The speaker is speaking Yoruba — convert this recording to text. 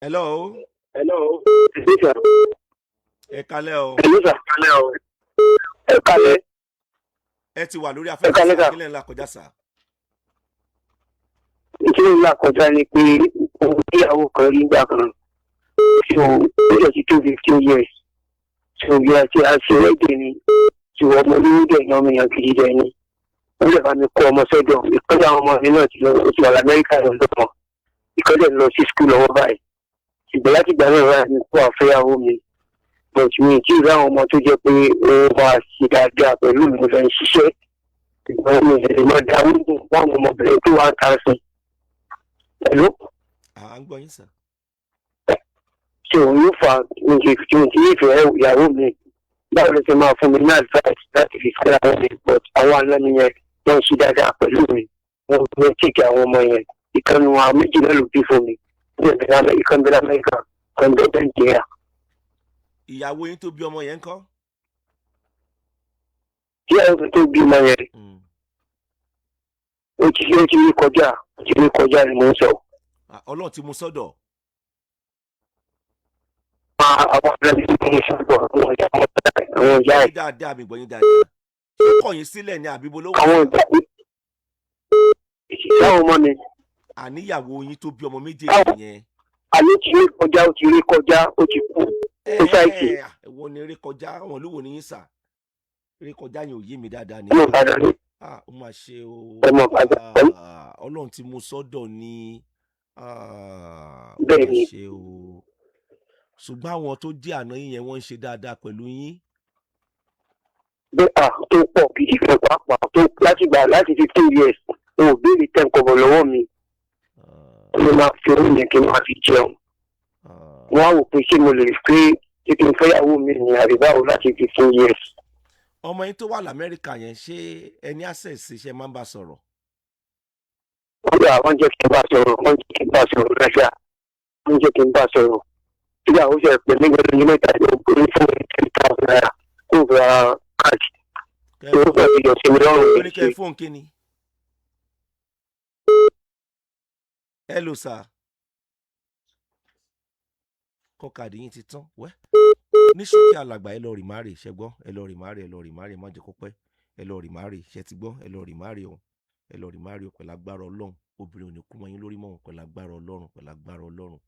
Hello. Hello. Hello, sir. Ẹ kálẹ́ o. Hello, sir. Ẹ kálẹ́. Ẹ ti wà lórí Ẹ afẹ́fẹ́ kálẹ́, sá sir. kílẹ̀ ńlá kọjá sá. Ìṣẹ̀lẹ̀ ńlá kọjá ni pé òun ìyàwó kan rí gbà kan. So ó jẹ́ ti tó 15 years. So bí a ti àṣeyẹ́dẹ̀ ni. So ọmọ olówó dẹ̀ ni ọmọ èèyàn gidi dẹ̀ ni. Wọ́n lè bá mi kó ọmọ sọ́dọ̀. Ìkọ́jà àwọn ọmọ mi náà ti lọ sí Amẹ́ríkà lọ́dọ̀. Ìkọ́jà lọ sí skul lọ́wọ́ báyìí. Ṣùgbọ́n láti ìgbà náà wáyà ní kó àfẹ́yàwó mi. But mi ì tí ì rí àwọn ọmọ tó jẹ́ pé ó máa ṣe dáadáa pẹ̀lú mi lọ ṣiṣẹ́. Ìgbọ́n mi ì lè máa dáwọ́ fún àwọn ọmọbìnrin tó wà ń ta sí. Hello? À ń gbọ́ yín sá. Ṣé òun yóò fa oúnjẹ tí mo ti nífẹ̀ẹ́ ìyàwó mi? Báwo ló ṣe máa fún mi ní advice láti fi fẹ́ àwọn mi? But àwọn àná mi yẹn wọ́n ń ṣe dáadáa pẹ̀lú mi. Wọ́n ń tèkì àwọn ọmọ yẹn. Ìkànnì wọn méjì náà ló bí fún mi. Ìkànnì bẹ́ẹ̀ Amẹ́ríkà, ìkànnì bẹ́ẹ̀ Nàìjíríà. Ìyàwó yín tó bí ọmọ yẹn ń kọ́. Kí ẹ̀rọ tó bí ọmọ yẹn, ó ti rí kọjá ni mo ń sọ. Ọlọ́run ti mú sọ́dọ̀. Àwọn ọ̀rẹ́ mi tó ń sọ̀rọ̀ àwọn ìyá ẹ̀. Dáadáa mi gbọ́ yín dáadáa. Ṣé kọ̀ yín sílẹ̀ ní àbíbo ló wà? Àwọn ìyáwó ọmọ mi. Àníyàwó yín tó bí ọmọ méjèèjì yẹn. Àló ti rí kọjá, ó ti kú. Ó ṣáìsì. Ẹ̀wọ̀n ni eré kọjá, àwọn olówó ni yín sà. Eré kọjá yẹn ò yé mi dáadáa ni. Ọmọ Ìbàdàn ni. Ó máa ṣe o. Ọmọ Ìbàdàn. Ọlọ́run ti mú sọ́dọ̀ ni. Bẹ́ẹ̀ ni. Ṣe o. Ṣùgbọ́n àwọn tó jẹ́ àná yín yẹn wọ́n ń ṣe dáadáa pẹ̀lú yín. Bẹ́ẹ̀ tó pọ̀ gidi fún pàápàá tó láti 15 years. O ò béèrè 10 kọ́bọ̀ lọ́wọ́ mi. Mo máa fi owó yẹn kí n máa fi jẹun. Wọ́n á wò pé ṣé mo lè pé kí n fẹ́yàwó mi ní àríwáwò láti 15 years. Ọmọ yín tó wà l'Amẹ́ríkà yẹn ṣé ẹni access ṣe máa ń bá sọ̀rọ̀? Wọ́n jẹ́ kí n bá sọ̀rọ̀ rẹ́ṣà. Wọ́n jẹ́ kí n bá sọ̀rọ̀. Ìgbà ó ṣe pẹ̀lú ìgbẹ́lẹ̀ ní mẹ́ta ìlú ògbóni fún 10,000 naira kó ra káàdì. Tó fẹ́ fi yọ̀ sí mi lọ́rùn. Ó ní kẹ́ ẹ fóun kí ni? Hello sir. Kọ́kadì yín ti tán. Wẹ́. Ní ṣókí alàgbà ẹ lọ rì márì ṣẹ gbọ́. Ẹ lọ rì márì má jẹ́ kó pẹ́. Ẹ lọ rì márì ṣẹ ti gbọ́. Ẹ lọ rì márì o. Ẹ lọ rì márì o pẹ̀lú agbára Ọlọ́run. Obìnrin ò ní kú mọ́ yín lórí mọ́ pẹ̀lú agbára Ọlọ́run.